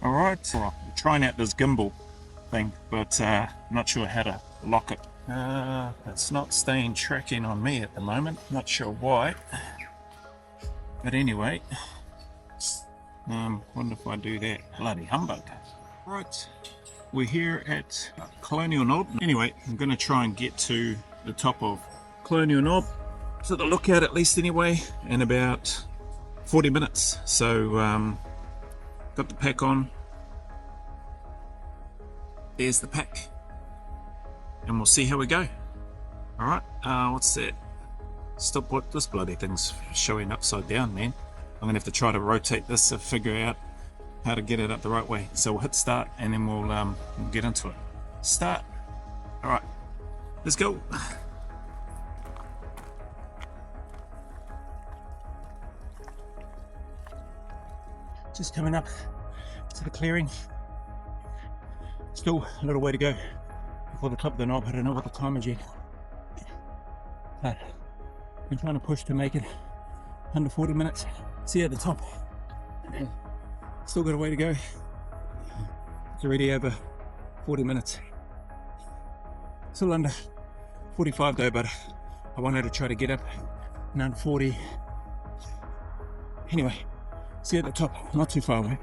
Alright, so I'm trying out this gimbal thing, but not sure how to lock it. It's not staying tracking on me at the moment, not sure why. But anyway, wonder if I do that. Bloody humbug. Right, we're here at Colonial Knob. Anyway, I'm going to try and get to the top of Colonial Knob, to the lookout at least anyway, in about 40 minutes. So, got the pack on. There's the pack. And we'll see how we go. Alright, what's that? Stop, what, this bloody thing's showing upside down, man. I'm gonna have to try to rotate this to figure out how to get it up the right way. So we'll hit start and then we'll get into it. Start. Alright, let's go. Just coming up to the clearing. Still a little way to go before the top of the knob. I don't know what the time is yet, but I'm trying to push to make it under 40 minutes. See at the top. Still got a way to go. It's already over 40 minutes. Still under 45 though, but I wanted to try to get up in under 40. Anyway, see at the top, not too far away.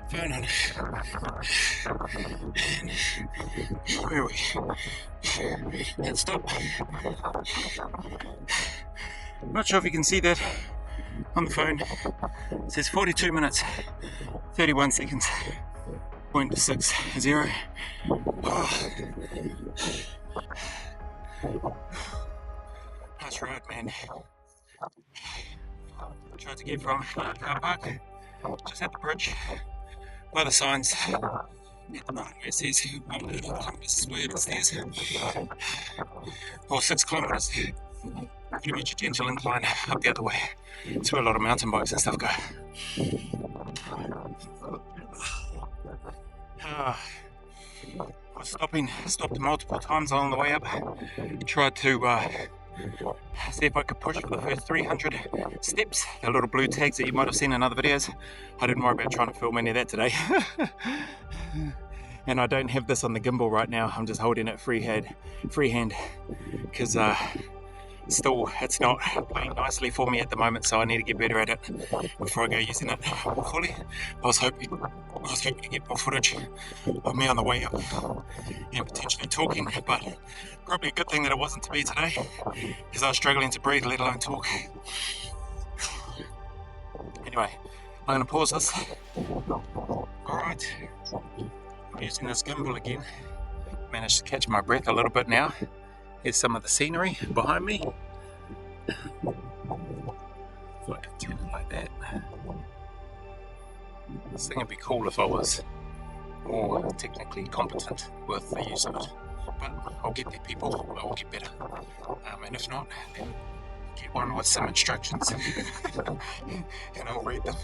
Phone on. And where are we? And stop. I'm not sure if you can see that on the phone. It says 42 minutes, 31 seconds, 0.60. Oh. Nice ride, man. Tried to get from car park, just at the bridge, by the signs. Where it says 1 kilometre, this is where it says, or 6 kilometres. Pretty much a gentle incline up the other way. It's where a lot of mountain bikes and stuff go. I was stopped multiple times along the way up. Tried to see if I could push for the first 300 steps, the little blue tags that you might have seen in other videos. I didn't worry about trying to film any of that today. And I don't have this on the gimbal right now. I'm just holding it freehand, because still it's not playing nicely for me at the moment, so I need to get better at it before I go using it more fully. I was hoping to get more footage of me on the way up and potentially talking, but probably a good thing that it wasn't to be today, because I was struggling to breathe, let alone talk. Anyway, I'm going to pause this. Alright, I'm using this gimbal again. Managed to catch my breath a little bit now. Here's some of the scenery behind me. So I can turn it like that. This thing would be cool if I was more technically competent with the use of it. But I'll get there, people. I will get better. And if not, then get one with some instructions and I'll read them.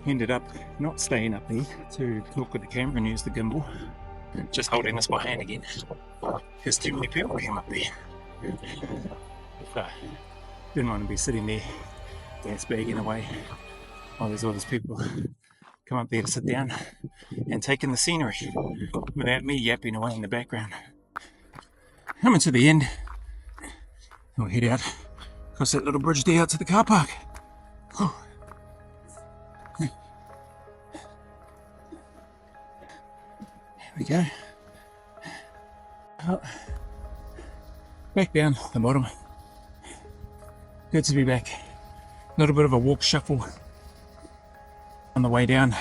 Ended up not staying up there to look at the camera and use the gimbal, just holding this by hand again, because too many people came up there. So, didn't want to be sitting there gas bagging away while there's all these people come up there to sit down and take in the scenery without me yapping away in the background. Coming to the end, we'll head out across that little bridge there out to the car park. Whew. We go. Oh. Back down the bottom. Good to be back. A little bit of a walk shuffle on the way down.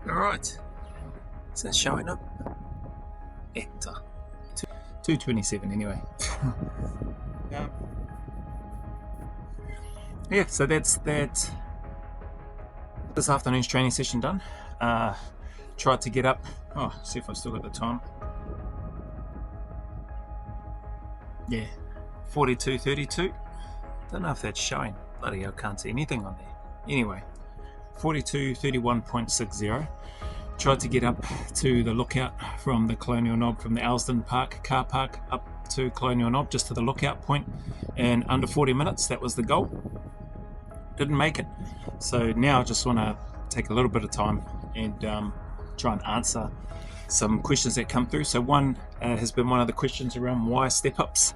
Alright, is that showing up? Hector. 227 anyway. Yeah, so that's that. This afternoon's training session done. Tried to get up. Oh, see if I've still got the time. Yeah, 42:32. Don't know if that's showing. Bloody hell, can't see anything on there. Anyway, 42:31.60. Tried to get up to the lookout from the Colonial Knob, from the Elsdon Park car park up to Colonial Knob, just to the lookout point, and under 40 minutes, that was the goal. Didn't make it. So now I just want to take a little bit of time and try and answer some questions that come through. So one has been one of the questions around why step-ups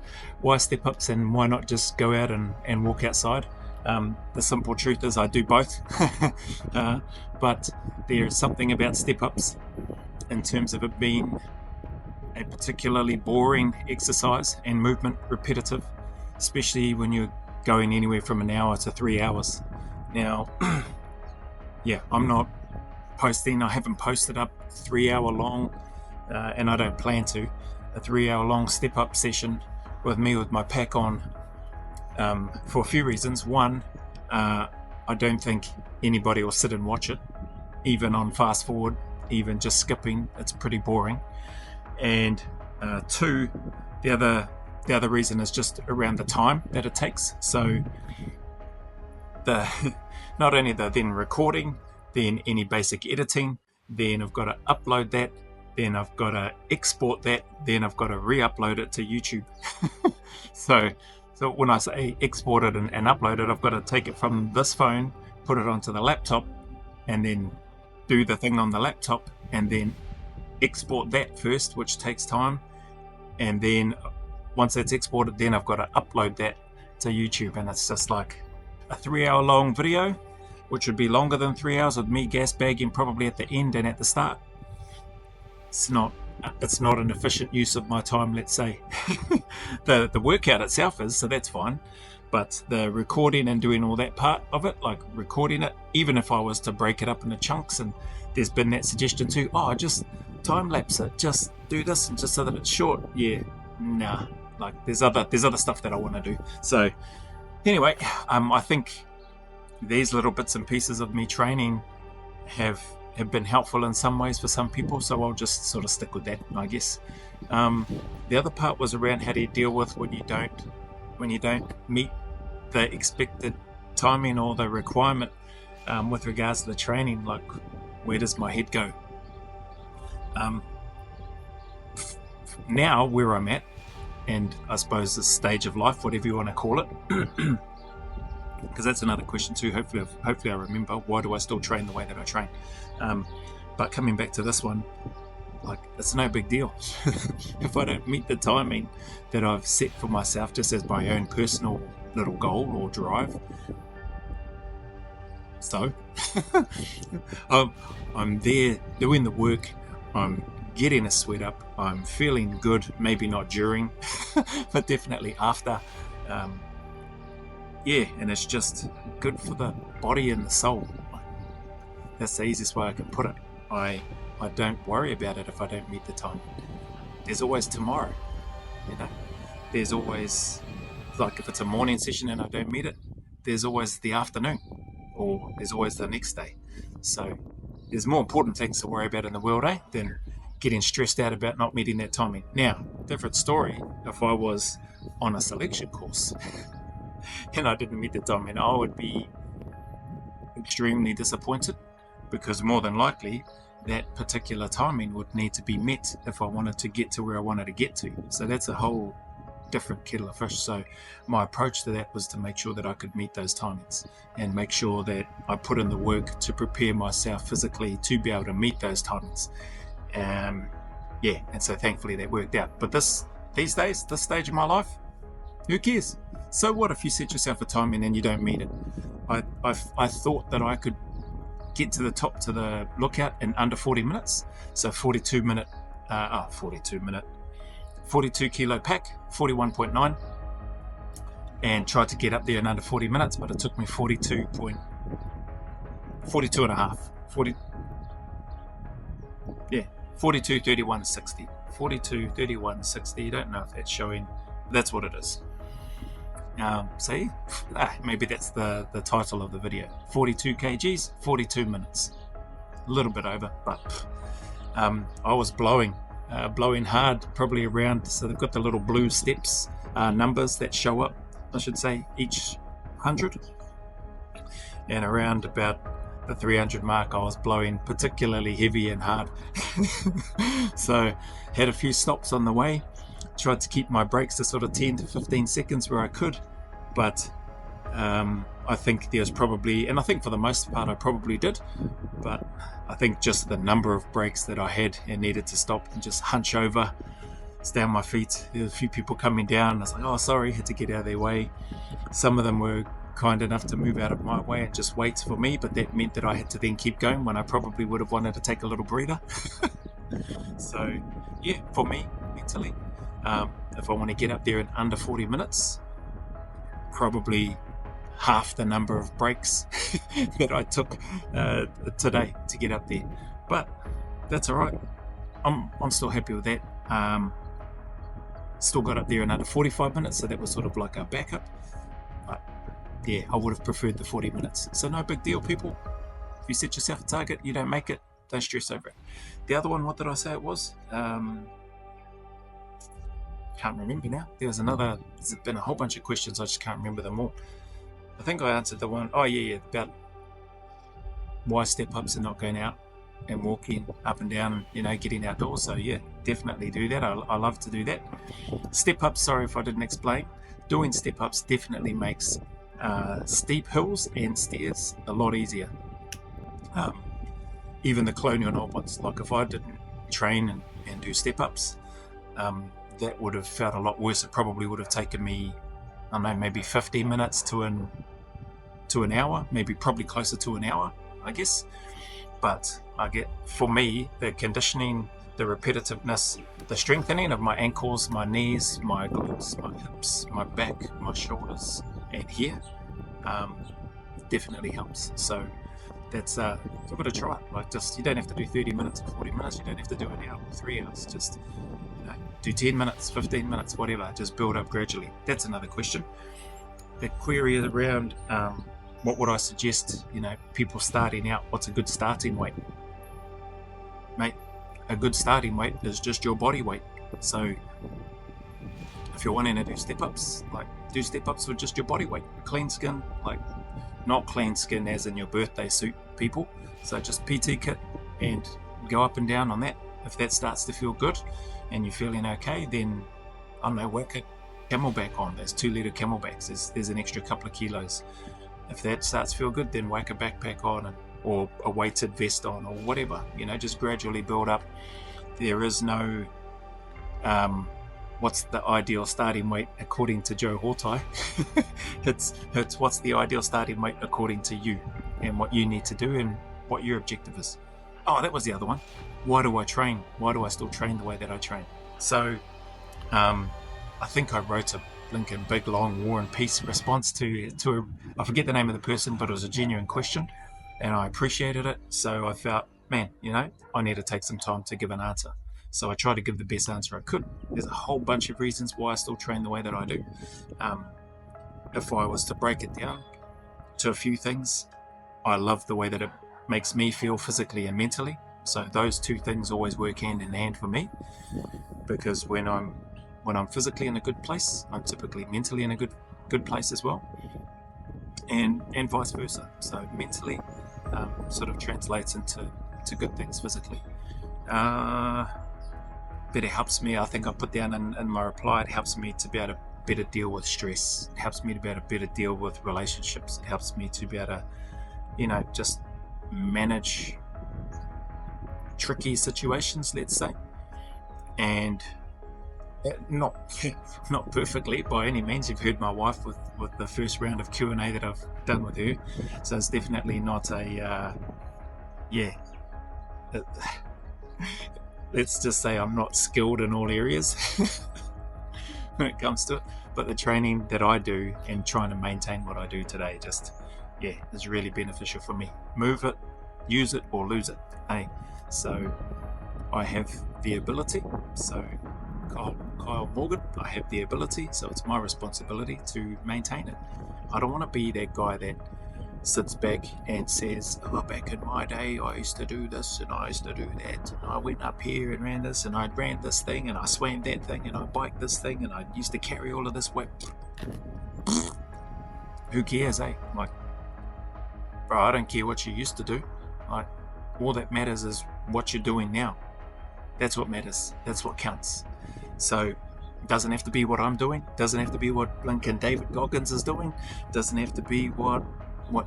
and why not just go out and walk outside. The simple truth is I do both, but there's something about step-ups in terms of it being a particularly boring exercise and movement, repetitive, especially when you're going anywhere from an hour to 3 hours. Now, yeah, I'm not posting, I haven't posted up 3 hour long, and I don't plan to, a 3 hour long step-up session with me with my pack on, for a few reasons. One, I don't think anybody will sit and watch it, even on fast forward, even just skipping. It's pretty boring. And two, the other reason is just around the time that it takes. So the not only the then recording, then any basic editing, then I've got to upload that, then I've got to export that, then I've got to re-upload it to YouTube. So when I say export it and upload it, I've got to take it from this phone, put it onto the laptop, and then do the thing on the laptop, and then export that first, which takes time. And then once that's exported, then I've got to upload that to YouTube. And it's just like a 3 hour long video, which would be longer than 3 hours, with me gas bagging probably at the end and at the start. It's not an efficient use of my time, let's say. The workout itself is, so that's fine, but the recording and doing all that part of it, like recording it, even if I was to break it up into chunks, and there's been that suggestion too, just time lapse it, just do this and just so that it's short. Yeah, nah, like there's other stuff that I want to do. So anyway, I think these little bits and pieces of me training have been helpful in some ways for some people, so I'll just sort of stick with that, I guess. The other part was around how do you deal with when you don't meet the expected timing or the requirement with regards to the training. Like, where does my head go? Now where I'm at, and I suppose this stage of life, whatever you want to call it, because that's another question too. Hopefully I remember, why do I still train the way that I train? But coming back to this one, like, it's no big deal if I don't meet the timing that I've set for myself, just as my own personal little goal or drive. So I'm there doing the work, I'm getting a sweat up, I'm feeling good, maybe not during but definitely after. And it's just good for the body and the soul. That's the easiest way I can put it. I don't worry about it if I don't meet the time. There's always tomorrow, There's always, like, if it's a morning session and I don't meet it, there's always the afternoon, or there's always the next day. So there's more important things to worry about in the world, than getting stressed out about not meeting that timing. Now, different story if I was on a selection course and I didn't meet the timing. I would be extremely disappointed, because more than likely that particular timing would need to be met if I wanted to get to where I wanted to get to. So that's a whole different kettle of fish. So my approach to that was to make sure that I could meet those timings and make sure that I put in the work to prepare myself physically to be able to meet those timings. yeah, and so thankfully that worked out. But these days, this stage of my life, who cares? So what if you set yourself a time and then you don't meet it? I thought that I could get to the top, to the lookout, in under 40 minutes. So 42 kilo pack, 41.9, and tried to get up there in under 40 minutes, but it took me 42 and a half. 42:31:60. 42:31:60. Don't know if that's showing. That's what it is. See, maybe that's the title of the video. 42 kgs, 42 minutes. A little bit over, but I was blowing hard, probably around. So they've got the little blue steps numbers that show up, I should say, each 100, and around about the 300 mark I was blowing particularly heavy and hard. So had a few stops on the way, tried to keep my brakes to sort of 10 to 15 seconds where I could, but I think there's probably, and I think for the most part I probably did, but I think just the number of brakes that I had and needed to stop and just hunch over, stay on my feet. There was a few people coming down. I was like, oh sorry, had to get out of their way. Some of them were kind enough to move out of my way and just wait for me, but that meant that I had to then keep going when I probably would have wanted to take a little breather. So yeah, for me mentally, if I want to get up there in under 40 minutes, probably half the number of breaks that I took today to get up there, but that's all right. I'm still happy with that. Still got up there in under 45 minutes, so that was sort of like a backup. But yeah, I would have preferred the 40 minutes. So no big deal, people. If you set yourself a target, you don't make it, don't stress over it. The other one, what did I say it was? Can't remember now. There's been a whole bunch of questions, I just can't remember them all. I think I answered the one, about why step-ups are not going out and walking up and down, getting outdoors. So yeah, definitely do that. I love to do that. Step-ups, sorry if I didn't explain. Doing step-ups definitely makes steep hills and stairs a lot easier. Even the colonial knob ones, like if I didn't train and do step-ups, that would have felt a lot worse. It probably would have taken me, I don't know, maybe 15 minutes to an hour, probably closer to an hour, I guess. But for me, the conditioning, the repetitiveness, the strengthening of my ankles, my knees, my glutes, my hips, my back, my shoulders, and here, definitely helps. So that's give it a try. Like, just, you don't have to do 30 minutes or 40 minutes. You don't have to do an hour or 3 hours. Just do 10 minutes, 15 minutes, whatever. Just build up gradually. That's another question. The query is around what would I suggest, people starting out, what's a good starting weight? Mate, a good starting weight is just your body weight. So if you're wanting to do step-ups, do step-ups with just your body weight. Clean skin, not clean skin as in your birthday suit, people. So just PT kit and go up and down on that. If that starts to feel good and you're feeling okay, then, I don't know, whack a camelback on. There's 2-litre camelbacks. There's an extra couple of kilos. If that starts to feel good, then whack a backpack on or a weighted vest on or whatever. Just gradually build up. There is no what's the ideal starting weight according to Joe Hortai. it's what's the ideal starting weight according to you and what you need to do and what your objective is. Oh, that was the other one. Why do I train? Why do I still train the way that I train? So I think I wrote a blinking big long War and Peace response to I forget the name of the person, but it was a genuine question and I appreciated it. So I felt, man, I need to take some time to give an answer. So I tried to give the best answer I could. There's a whole bunch of reasons why I still train the way that I do. If I was to break it down to a few things, I love the way that it makes me feel physically and mentally. So those two things always work hand in hand for me, because when I'm physically in a good place, I'm typically mentally in a good place as well, and vice versa. So mentally sort of translates into good things physically. But it helps me, I think I put down in my reply, it helps me to be able to better deal with stress. It helps me to be able to better deal with relationships. It helps me to be able to, just manage tricky situations, let's say. and not not perfectly by any means. You've heard my wife with the first round of Q&A that I've done with her, so it's definitely not a let's just say I'm not skilled in all areas when it comes to it, but the training that I do and trying to maintain what I do today just is really beneficial for me. Move it, use it, or lose it, so I have the ability, so Kyle Morgan, I have the ability, so it's my responsibility to maintain it. I don't want to be that guy that sits back and says, oh, back in my day I used to do this and I used to do that, and I went up here and ran this, and I ran this thing, and I swam that thing, and I biked this thing, and I used to carry all of this weight. Who cares, Like, bro, I don't care what you used to do. Like, all that matters is what you're doing now. That's what matters. That's what counts. So it doesn't have to be what I'm doing, doesn't have to be what Lincoln David Goggins is doing, doesn't have to be what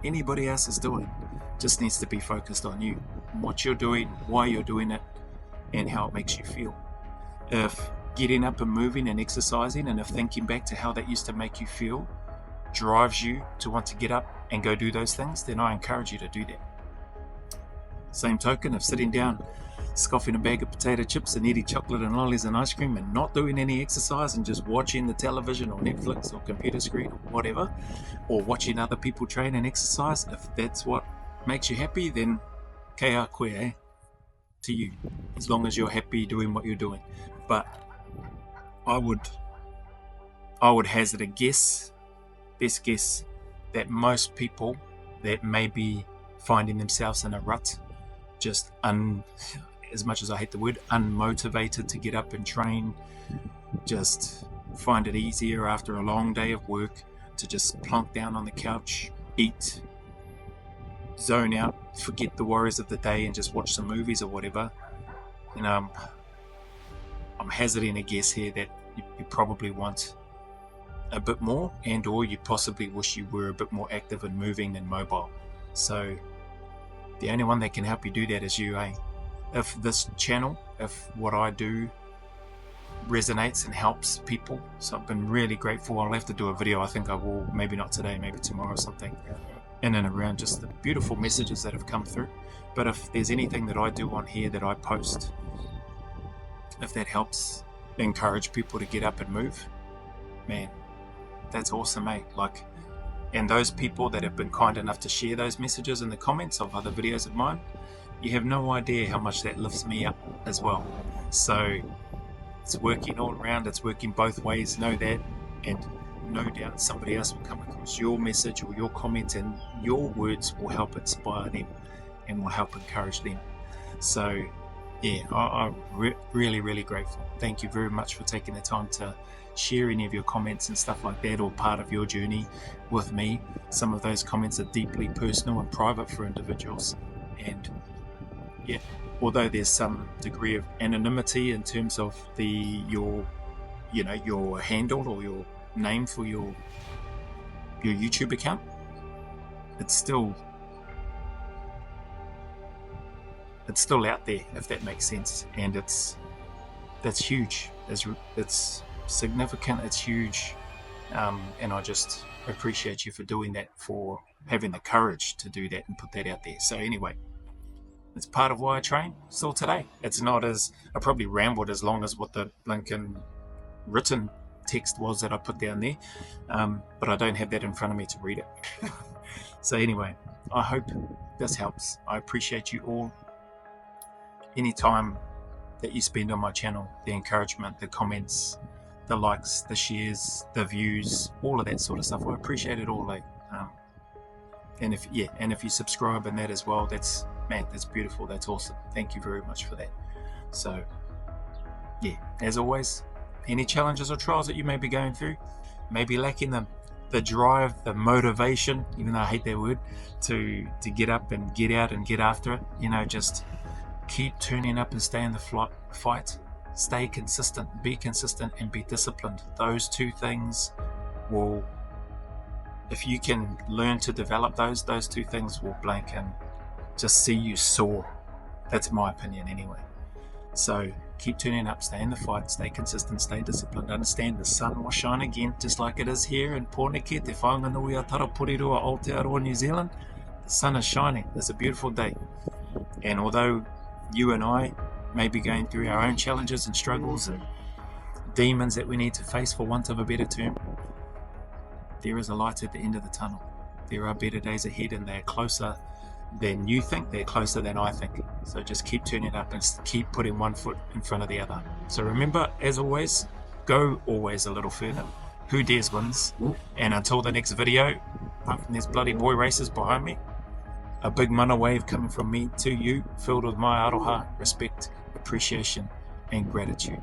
anybody else is doing. Just needs to be focused on you, what you're doing, why you're doing it, and how it makes you feel. If getting up and moving and exercising, and if thinking back to how that used to make you feel drives you to want to get up and go do those things, then I encourage you to do that. Same token, if sitting down scoffing a bag of potato chips and eating chocolate and lollies and ice cream and not doing any exercise and just watching the television or Netflix or computer screen or whatever, or watching other people train and exercise, if that's what makes you happy, then kea koe, to you, as long as you're happy doing what you're doing. But I would hazard a guess, best guess, that most people that may be finding themselves in a rut, just as much as I hate the word, unmotivated to get up and train, just find it easier after a long day of work to just plonk down on the couch, eat, zone out, forget the worries of the day and just watch some movies or whatever. And I'm hazarding a guess here that you probably want a bit more, and or you possibly wish you were a bit more active and moving and mobile. So the only one that can help you do that is you, If this channel, if what I do resonates and helps people, so I've been really grateful. I'll have to do a video, I think I will, maybe not today, maybe tomorrow or something, in and around just the beautiful messages that have come through. But if there's anything that I do on here that I post, if that helps encourage people to get up and move, man, that's awesome, Like, and those people that have been kind enough to share those messages in the comments of other videos of mine, you have no idea how much that lifts me up as well. So it's working all around, it's working both ways, know that, and no doubt somebody else will come across your message or your comment, and your words will help inspire them and will help encourage them. So I'm really, really grateful. Thank you very much for taking the time to share any of your comments and stuff like that, or part of your journey with me. Some of those comments are deeply personal and private for individuals, and although there's some degree of anonymity in terms of your handle or your name for your YouTube account, it's still out there, if that makes sense, and that's huge. It's significant, it's huge, and I just appreciate you for doing that, for having the courage to do that and put that out there. So anyway, it's part of why I train still today. It's not as, I probably rambled as long as what the Lincoln written text was that I put down there, but I don't have that in front of me to read it. So anyway, I hope this helps. I appreciate you all. Any time that you spend on my channel, the encouragement, the comments, the likes, the shares, the views, all of that sort of stuff, I appreciate it all. And if you subscribe and that as well, that's beautiful. That's awesome. Thank you very much for that. So as always, any challenges or trials that you may be going through, maybe lacking the drive, the motivation, even though I hate that word, to get up and get out and get after it, just keep turning up and stay in the fight. Stay consistent, and be disciplined. Those two things will, if you can learn to develop those two things, will blank and just see you soar. That's my opinion anyway. So Keep turning up, stay in the fight, stay consistent, stay disciplined. Understand the sun will shine again, just like it is here in Pōneke, Te Whanganui a Taraporirua, Aotearoa, New Zealand. The sun is shining. It's a beautiful day. And although you and I may be going through our own challenges and struggles and demons that we need to face, for want of a better term, there is a light at the end of the tunnel. There are better days ahead, and they're closer than you think, they're closer than I think. So just keep turning up and keep putting one foot in front of the other. So remember, as always, go always a little further. Who dares wins. And until the next video, apart from these bloody boy races behind me, a big mana wave coming from me to you, filled with my aroha, respect, appreciation, and gratitude.